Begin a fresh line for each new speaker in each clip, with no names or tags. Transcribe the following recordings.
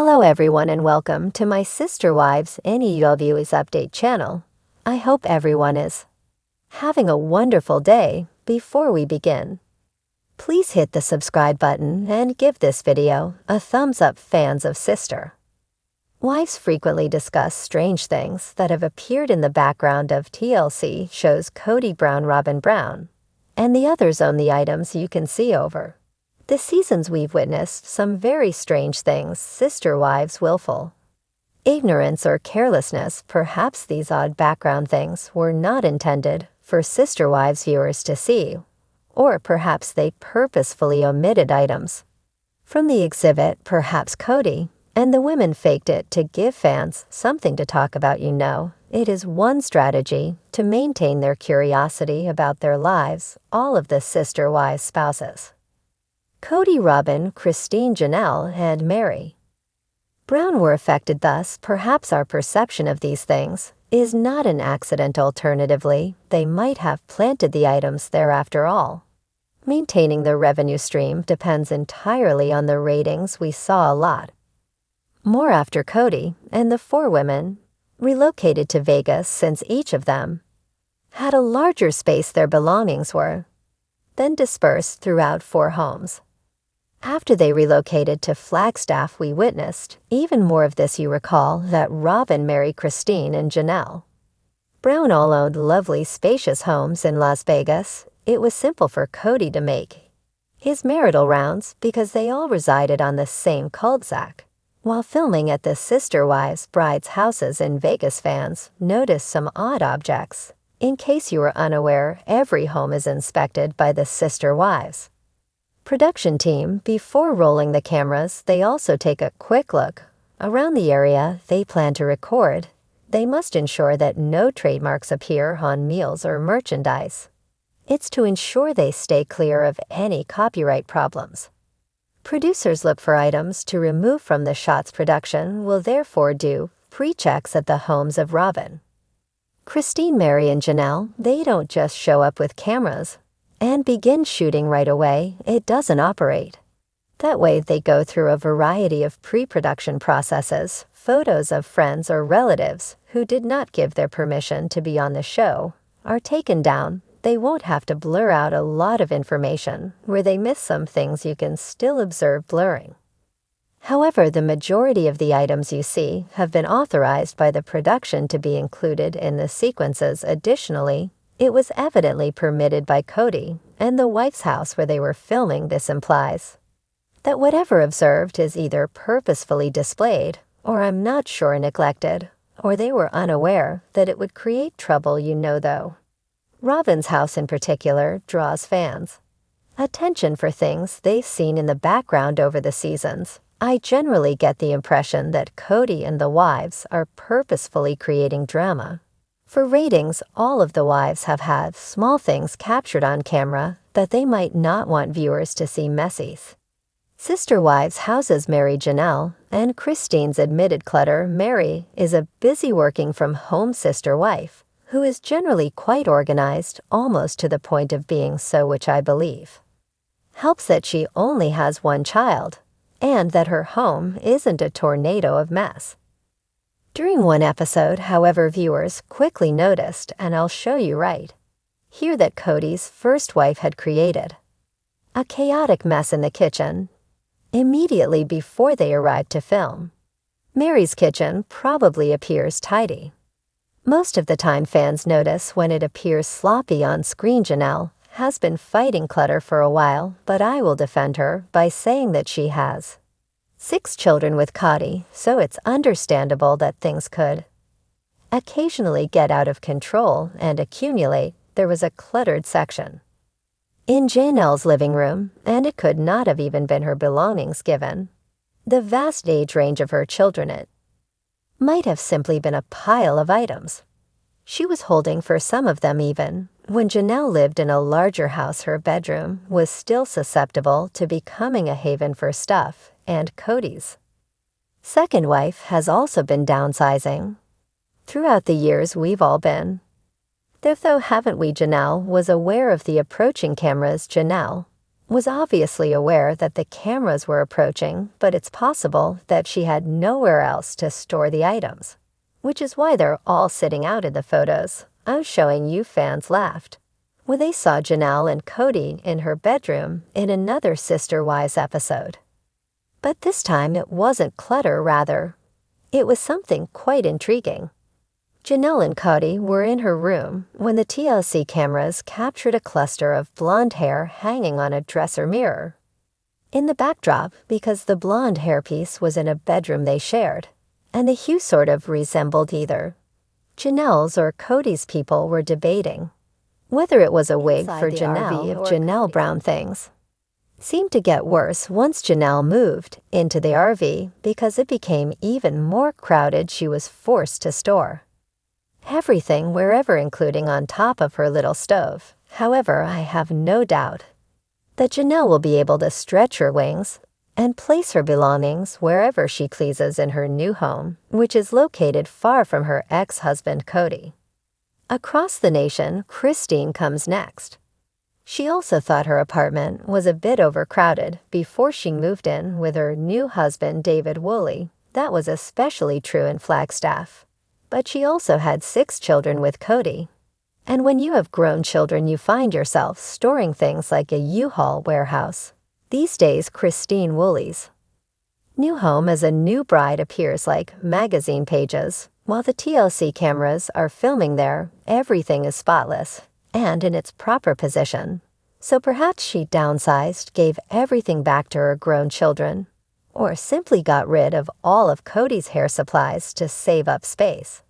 Hello everyone and welcome to my Sister Wives NEW's Update channel. I hope everyone is having a wonderful day. Before we begin, please hit the subscribe button and give this video a thumbs up, fans of Sister Wives frequently discuss strange things that have appeared in the background of TLC shows Kody Brown, Robyn Brown, and the others own the items you can see over the seasons. We've witnessed some very strange things. Sister Wives' willful ignorance or carelessness. Perhaps these odd background things were not intended for Sister Wives viewers to see, or perhaps they purposefully omitted items from the exhibit. Perhaps Kody and the women faked it to give fans something to talk about. It is one strategy to maintain their curiosity about their lives. All of the Sister Wives spouses, Kody, Robyn, Christine, Janelle, and Mary Brown, were affected. Thus, perhaps our perception of these things is not an accident. Alternatively, they might have planted the items there after all. Maintaining the revenue stream depends entirely on the ratings. We saw a lot more after Kody and the four women relocated to Vegas, since each of them had a larger space. Their belongings were then dispersed throughout four homes. After they relocated to Flagstaff, we witnessed even more of this. You recall that Robyn, Mary, Christine, and Janelle Brown all owned lovely, spacious homes in Las Vegas. It was simple for Kody to make his marital rounds because they all resided on the same cul-de-sac. While filming at the Sister Wives brides' houses in Vegas, fans noticed some odd objects. In case you were unaware, every home is inspected by the Sister Wives production team before rolling the cameras. They also take a quick look around the area they plan to record. They must ensure that no trademarks appear on meals or merchandise. It's to ensure they stay clear of any copyright problems. Producers look for items to remove from the shots. Production will therefore do pre-checks at the homes of Robyn, Christine, Mary, and Janelle. They don't just show up with cameras and begin shooting right away. It doesn't operate that way. They go through a variety of pre-production processes. Photos of friends or relatives who did not give their permission to be on the show are taken down. They won't have to blur out a lot of information. Where they miss some things, you can still observe blurring. However, the majority of the items you see have been authorized by the production to be included in the sequences. Additionally, it was evidently permitted by Kody and the wife's house where they were filming. This implies that whatever observed is either purposefully displayed, or I'm not sure neglected, or they were unaware that it would create trouble. Though, Robyn's house in particular draws fans' attention for things they've seen in the background over the seasons. I generally get the impression that Kody and the wives are purposefully creating drama for ratings. All of the wives have had small things captured on camera that they might not want viewers to see. Messy Sister Wives houses. Mary, Janelle, and Christine's admitted clutter. Mary is a busy working from home sister wife who is generally quite organized, almost to the point of being so, which I believe helps that she only has one child and that her home isn't a tornado of mess. During one episode, however, viewers quickly noticed, and I'll show you right here, that Kody's first wife had created a chaotic mess in the kitchen immediately before they arrived to film. Mary's kitchen probably appears tidy most of the time. Fans notice when it appears sloppy on screen. Janelle has been fighting clutter for a while, but I will defend her by saying that she has 6 children with Kody, so it's understandable that things could occasionally get out of control and accumulate. There was a cluttered section in Janelle's living room, and it could not have even been her belongings given the vast age range of her children. It might have simply been a pile of items she was holding. For some of them, even when Janelle lived in a larger house, her bedroom was still susceptible to becoming a haven for stuff. And Kody's second wife has also been downsizing throughout the years. We've all been there, though, haven't we? Janelle was aware of the approaching cameras. Janelle was obviously aware that the cameras were approaching, but it's possible that she had nowhere else to store the items, which is why they're all sitting out in the photos I'm showing you fans laughed when they saw Janelle and Kody in her bedroom in another Sister Wives episode. But this time it wasn't clutter, rather. It was something quite intriguing. Janelle and Kody were in her room when the TLC cameras captured a cluster of blonde hair hanging on a dresser mirror in the backdrop, because the blonde hairpiece was in a bedroom they shared, and the hue sort of resembled either Janelle's or Kody's. People were debating whether it was a wig for Janelle or Janelle Brown. Things seemed to get worse once Janelle moved into the RV because it became even more crowded. She was forced to store everything wherever, including on top of her little stove. However, I have no doubt that Janelle will be able to stretch her wings and place her belongings wherever she pleases in her new home, which is located far from her ex-husband Kody. Across the nation, Christine comes next. She also thought her apartment was a bit overcrowded before she moved in with her new husband David Woolley. That was especially true in Flagstaff. But she also had 6 children with Kody. And when you have grown children, you find yourself storing things like a U-Haul warehouse. These days, Christine Woolley's new home as a new bride appears like magazine pages. While the TLC cameras are filming there, everything is spotless and in its proper position. So perhaps she downsized, gave everything back to her grown children, or simply got rid of all of Kody's hair supplies to save up space.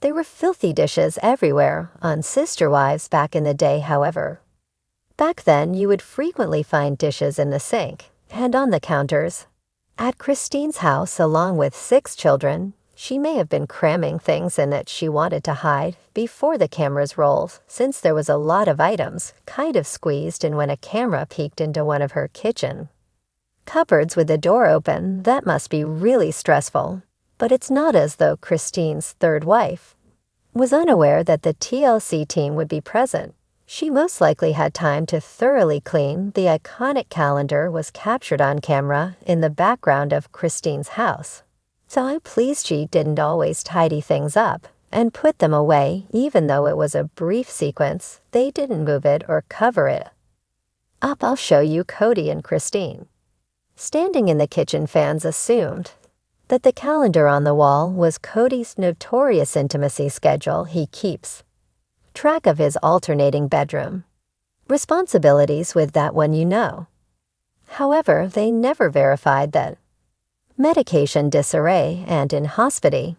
There were filthy dishes everywhere on Sister Wives back in the day, however. Back then, you would frequently find dishes in the sink and on the counters. At Christine's house, along with 6 children, she may have been cramming things in that she wanted to hide before the cameras rolled, since there was a lot of items kind of squeezed in when a camera peeked into one of her kitchen cupboards with the door open. That must be really stressful. But it's not as though Christine's third wife was unaware that the TLC team would be present. She most likely had time to thoroughly clean. The iconic calendar was captured on camera in the background of Christine's house. So I'm pleased she didn't always tidy things up and put them away. Even though it was a brief sequence, they didn't move it or cover it up. I'll show you Kody and Christine standing in the kitchen. Fans assumed that the calendar on the wall was Kody's notorious intimacy schedule. He keeps track of his alternating bedroom responsibilities with that one, you know. However, they never verified that medication disarray and in hospital.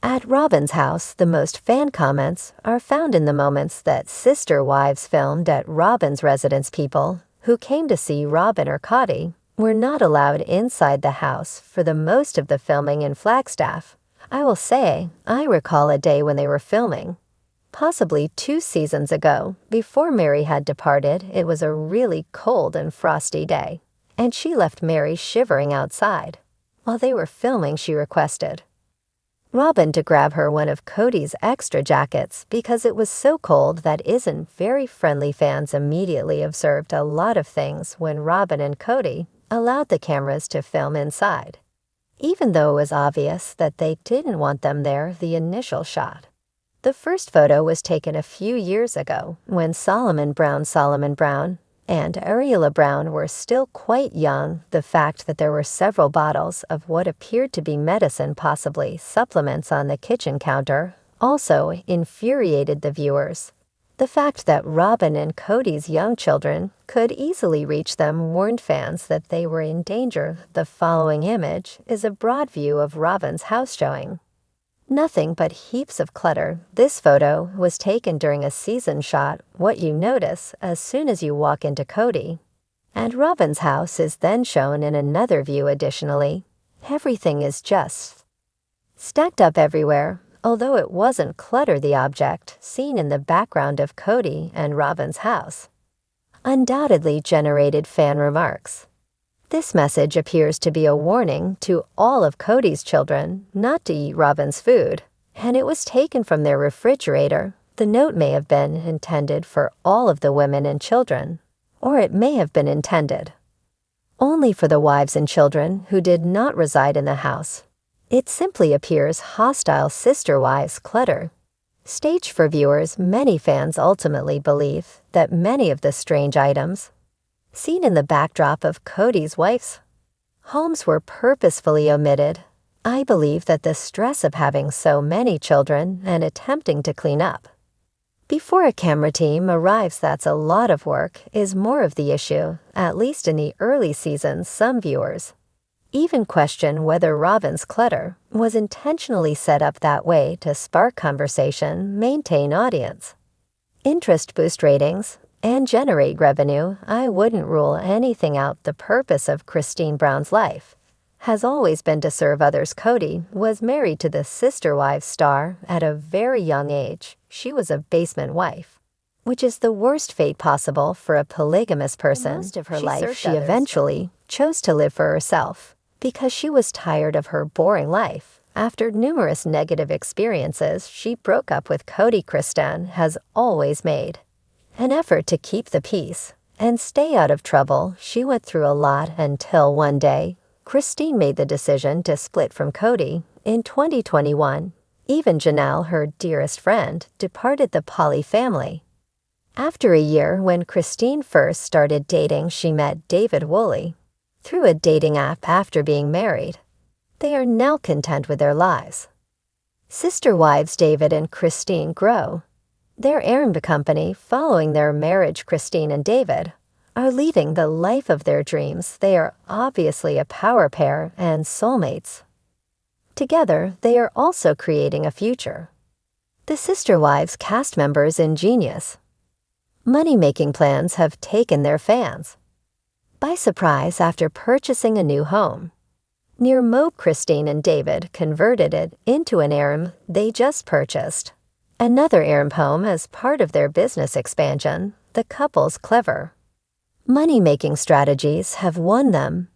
At Robyn's house, the most fan comments are found in the moments that Sister Wives filmed at Robyn's residence. People who came to see Robyn or Kody were not allowed inside the house for the most of the filming in Flagstaff. I will say, I recall a day when they were filming, possibly 2 seasons ago, before Mary had departed. It was a really cold and frosty day, and she left Mary shivering outside. While they were filming, she requested Robyn to grab her one of Kody's extra jackets because it was so cold. That isn't very friendly. Fans immediately observed a lot of things when Robyn and Kody allowed the cameras to film inside, even though it was obvious that they didn't want them there. The initial shot, the first photo, was taken a few years ago when Solomon Brown and Ariela Brown were still quite young. The fact that there were several bottles of what appeared to be medicine, possibly supplements, on the kitchen counter also infuriated the viewers. The fact that Robyn and Kody's young children could easily reach them warned fans that they were in danger. The following image is a broad view of Robyn's house showing nothing but heaps of clutter. This photo was taken during a season shot. What you notice as soon as you walk into Kody and Robyn's house is then shown in another view. Additionally, everything is just stacked up everywhere. Although it wasn't clutter, the object seen in the background of Kody and Robyn's house undoubtedly generated fan remarks. This message appears to be a warning to all of Kody's children not to eat Robyn's food, and it was taken from their refrigerator. The note may have been intended for all of the women and children, or it may have been intended only for the wives and children who did not reside in the house. It simply appears hostile sister wives clutter. Staged for viewers, many fans ultimately believe that many of the strange items seen in the backdrop of Kody's wife's homes were purposefully omitted. I believe that the stress of having so many children and attempting to clean up before a camera team arrives, that's a lot of work, is more of the issue. At least in the early seasons, some viewers even question whether Robyn's clutter was intentionally set up that way to spark conversation, maintain audience interest, boost ratings, and generate revenue. I wouldn't rule anything out. The purpose of Christine Brown's life has always been to serve others. Kody was married to the Sister Wives star at a very young age. She was a basement wife, which is the worst fate possible for a polygamous person. Most of her life, she eventually chose to live for herself because she was tired of her boring life. After numerous negative experiences, she broke up with Kody. Christine has always made an effort to keep the peace and stay out of trouble. She went through a lot until one day, Christine made the decision to split from Kody. In 2021, even Janelle, her dearest friend, departed the Poly family. After a year, when Christine first started dating, she met David Woolley through a dating app. After being married, they are now content with their lives. Sister wives David and Christine grow their errand company. Following their marriage, Christine and David are leading the life of their dreams. They are obviously a power pair and soulmates. Together, they are also creating a future. The Sister Wives cast members' ingenious money-making plans have taken their fans by surprise. After purchasing a new home near Moab, Christine and David converted it into an harem. They just purchased another harem home as part of their business expansion. The couple's clever money-making strategies have won them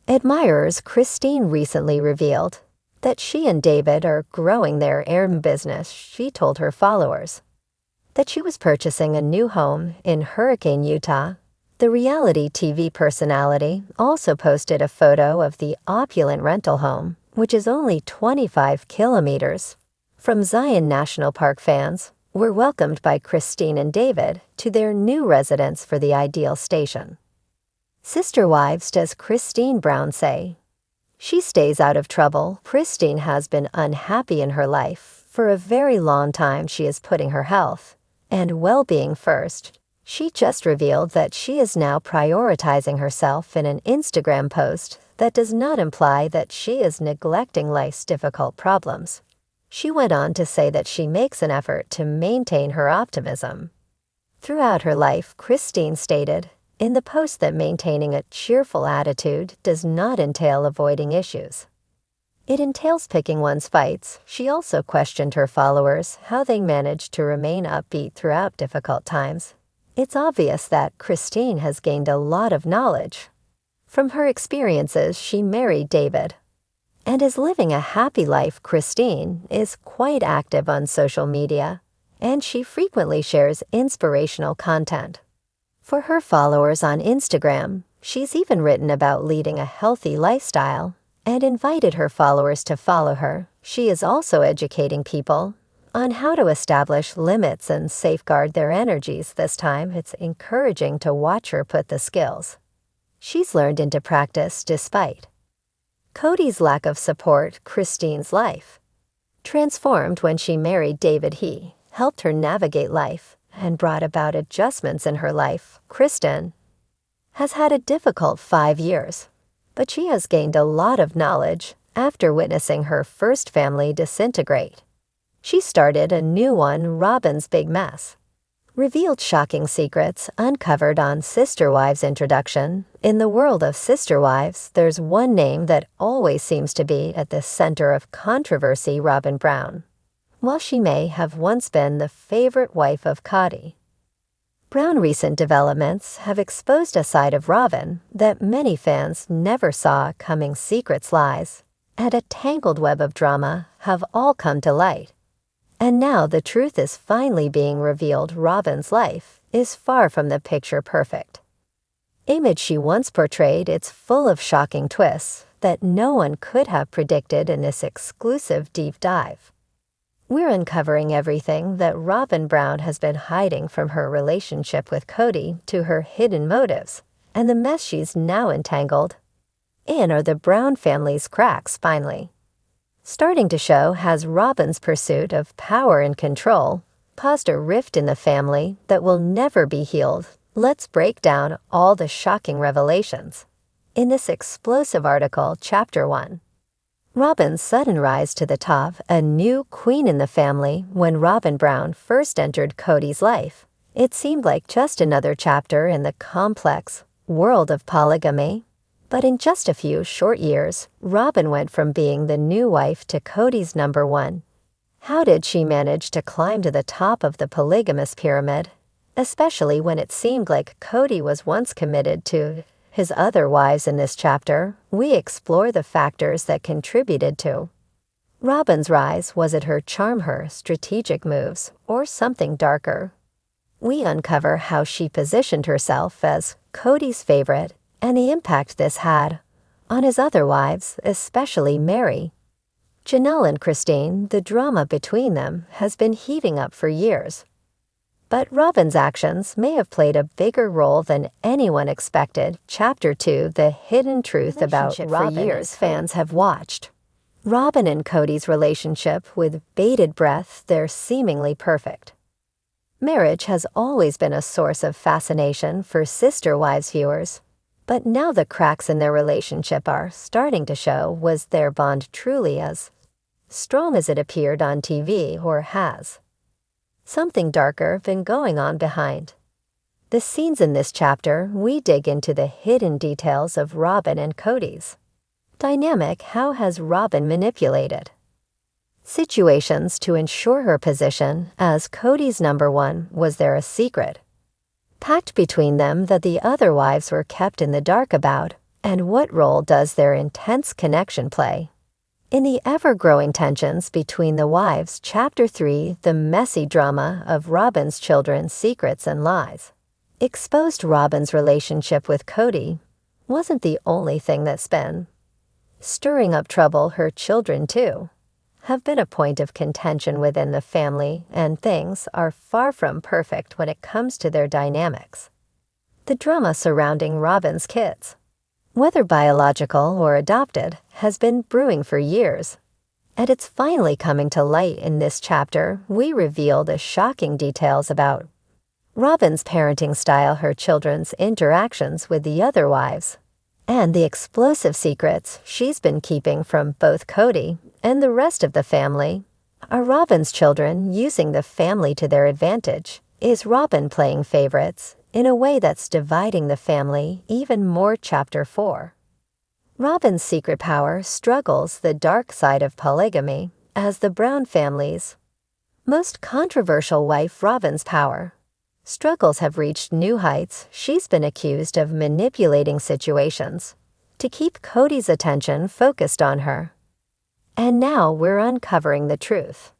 admirers. Christine recently revealed that she and David are growing their harem business. She told her followers that she was purchasing a new home in Hurricane, Utah. The reality TV personality also posted a photo of the opulent rental home, which is only 25 kilometers from Zion National Park. Fans were welcomed by Christine and David to their new residence for the ideal station. Sister wives, does Christine Brown say she stays out of trouble? Christine has been unhappy in her life for a very long time. She is putting her health and well-being first. She just revealed that she is now prioritizing herself in an Instagram post. That does not imply that she is neglecting life's difficult problems. She went on to say that she makes an effort to maintain her optimism throughout her life. Christine stated in the post that maintaining a cheerful attitude does not entail avoiding issues. It entails picking one's fights. She also questioned her followers how they managed to remain upbeat throughout difficult times. It's obvious that Christine has gained a lot of knowledge from her experiences. She married David and is living a happy life. Christine is quite active on social media, and she frequently shares inspirational content for her followers on Instagram. She's even written about leading a healthy lifestyle and invited her followers to follow her. She is also educating people on how to establish limits and safeguard their energies. This time, it's encouraging to watch her put the skills she's learned into practice despite Kody's lack of support. Christine's life transformed when she married David. He helped her navigate life and brought about adjustments in her life. Christine has had a difficult 5 years, but she has gained a lot of knowledge after witnessing her first family disintegrate. She started a new one. Robyn's big mess revealed shocking secrets uncovered on Sister Wives introduction. In the world of Sister Wives, there's one name that always seems to be at the center of controversy: Robyn Brown. While she may have once been the favorite wife of Kody Brown, recent developments have exposed a side of Robyn that many fans never saw coming. Secrets, lies, and a tangled web of drama have all come to light. And now the truth is finally being revealed. Robyn's life is far from the picture perfect. image she once portrayed, it's full of shocking twists that no one could have predicted in this exclusive deep dive. We're uncovering everything that Robyn Brown has been hiding, from her relationship with Kody to her hidden motives, and the mess she's now entangled in are the Brown family's cracks finally starting to show. Has Robyn's pursuit of power and control caused a rift in the family that will never be healed? Let's break down all the shocking revelations in this explosive article. Chapter 1. Robyn's sudden rise to the top, a new queen in the family. When Robyn Brown first entered Kody's life, it seemed like just another chapter in the complex world of polygamy. But in just a few short years, Robyn went from being the new wife to Kody's number one. How did she manage to climb to the top of the polygamous pyramid, especially when it seemed like Kody was once committed to his other wives? In this chapter, we explore the factors that contributed to Robyn's rise. Was it her charm, her strategic moves, or something darker? We uncover how she positioned herself as Kody's favorite and the impact this had on his other wives, especially Mary, Janelle, and Christine. The drama between them has been heating up for years, but Robyn's actions may have played a bigger role than anyone expected. Chapter 2. The hidden truth about Robyn. For years, fans have watched Robyn and Kody's relationship with bated breath. They're seemingly perfect marriage has always been a source of fascination for Sister Wives viewers, but now the cracks in their relationship are starting to show. Was their bond truly as strong as it appeared on TV, or has something darker been going on behind the scenes? In this chapter, we dig into the hidden details of Robyn and Kody's dynamic. How has Robyn manipulated situations to ensure her position as Kody's number one? Was there a secret pact between them that the other wives were kept in the dark about? And what role does their intense connection play in the ever-growing tensions between the wives? Chapter 3. The messy drama of Robyn's children's secrets and lies exposed. Robyn's relationship with Kody wasn't the only thing that's been stirring up trouble. Her children, too, have been a point of contention within the family, and things are far from perfect when it comes to their dynamics. The drama surrounding Robyn's kids, whether biological or adopted, has been brewing for years, and it's finally coming to light. In this chapter, we reveal the shocking details about Robyn's parenting style, her children's interactions with the other wives, and the explosive secrets she's been keeping from both Kody and the rest of the family. Are Robyn's children using the family to their advantage? Is Robyn playing favorites in a way that's dividing the family even more? Chapter 4. Robyn's secret power struggles. The dark side of polygamy. As the Brown family's most controversial wife, Robyn's power struggles have reached new heights. She's been accused of manipulating situations to keep Kody's attention focused on her. And now we're uncovering the truth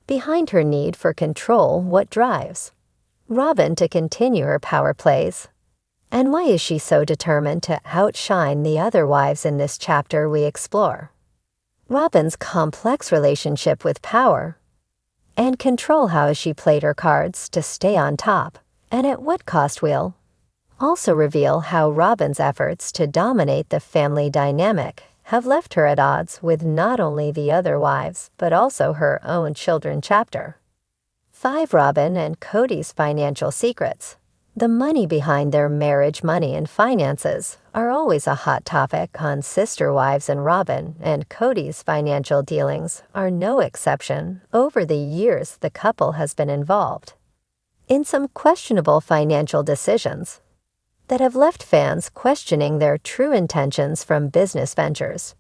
behind her need for control. What drives Robyn to continue her power plays? And why is she so determined to outshine the other wives? In this chapter, we explore Robyn's complex relationship with power and control. How has she played her cards to stay on top, and at what cost? We'll also reveal how Robyn's efforts to dominate the family dynamic have left her at odds with not only the other wives, but also her own children. Chapter 5. Robyn and Kody's financial secrets. The money behind their marriage. Money and finances are always a hot topic on Sister Wives, and Robyn and Kody's financial dealings are no exception. Over the years, the couple has been involved in some questionable financial decisions that have left fans questioning their true intentions. From business ventures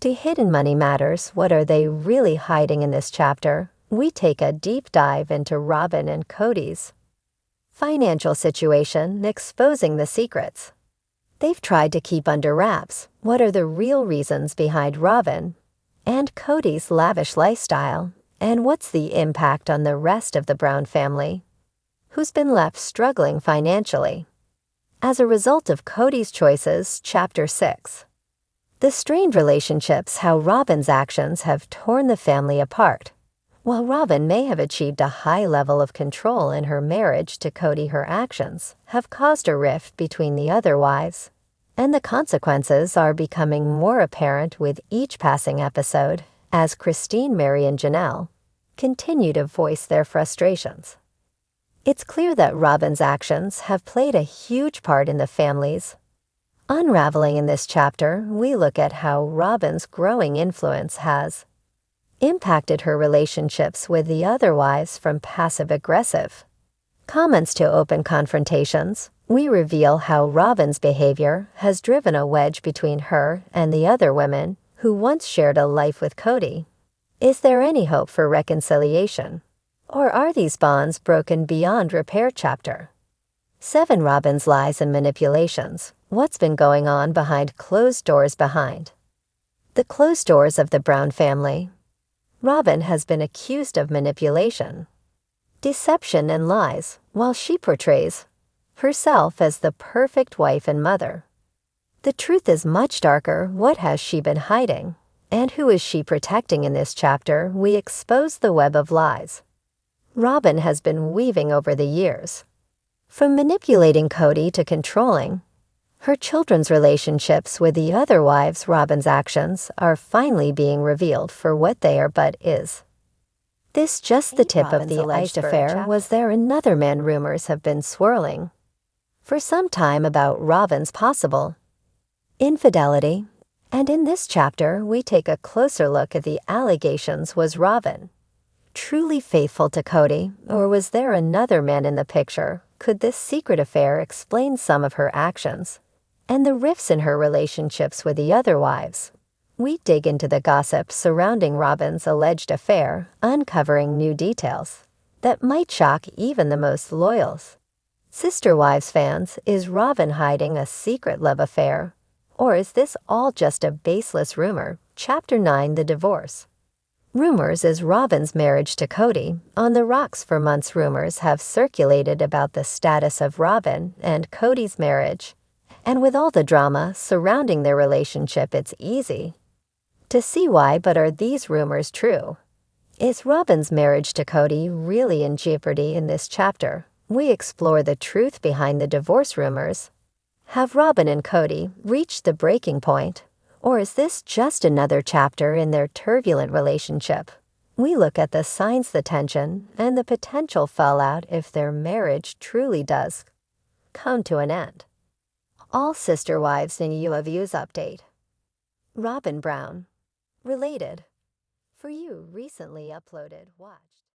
to hidden money matters, what are they really hiding? In this chapter, we take a deep dive into Robyn and Kody's financial situation, exposing the secrets they've tried to keep under wraps. What are the real reasons behind Robyn and Kody's lavish lifestyle? And what's the impact on the rest of the Brown family, who's been left struggling financially? As a result of Kody's choices, Chapter 6. The strained relationships, how Robyn's actions have torn the family apart. While Robyn may have achieved a high level of control in her marriage to Kody, her actions have caused a rift between the other wives, and the consequences are becoming more apparent with each passing episode as Christine, Mary, and Janelle continue to voice their frustrations. It's clear that Robyn's actions have played a huge part in the family's unraveling. In this chapter, we look at how Robyn's growing influence has impacted her relationships with the other wives, from passive-aggressive comments to open confrontations. We reveal how Robyn's behavior has driven a wedge between her and the other women who once shared a life with Kody. Is there any hope for reconciliation? Or are these bonds broken beyond repair? Chapter 7. Robyn's lies and manipulations. What's been going on behind closed doors? Behind the closed doors of the Brown family, Robyn has been accused of manipulation, deception, and lies, while she portrays herself as the perfect wife and mother. The truth is much darker. What has she been hiding? And who is she protecting? In this chapter, we expose the web of lies Robyn has been weaving over the years. From manipulating Kody to controlling her children's relationships with the other wives, Robyn's actions are finally being revealed for what they are. But is this just the tip of the alleged affair? Was there another man? Rumors have been swirling for some time about Robyn's possible infidelity, and in this chapter we take a closer look at the allegations. Was Robyn truly faithful to Kody, or was there another man in the picture? Could this secret affair explain some of her actions and the rifts in her relationships with the other wives? We dig into the gossip surrounding Robyn's alleged affair, uncovering new details that might shock even the most loyal Sister Wives fans. Is Robyn hiding a secret love affair, or is this all just a baseless rumor? Chapter 9. The divorce rumors. Is Robyn's marriage to Kody on the rocks? For months, rumors have circulated about the status of Robyn and Kody's marriage, and with all the drama surrounding their relationship, it's easy to see why. But are these rumors true? Is Robyn's marriage to Kody really in jeopardy? In this chapter, we explore the truth behind the divorce rumors. Have Robyn and Kody reached the breaking point, or is this just another chapter in their turbulent relationship? We look at the signs, the tension, and the potential fallout if their marriage truly does come to an end. All Sister Wives in UAViews update. Robyn Brown. Related. For you, recently uploaded. Watch.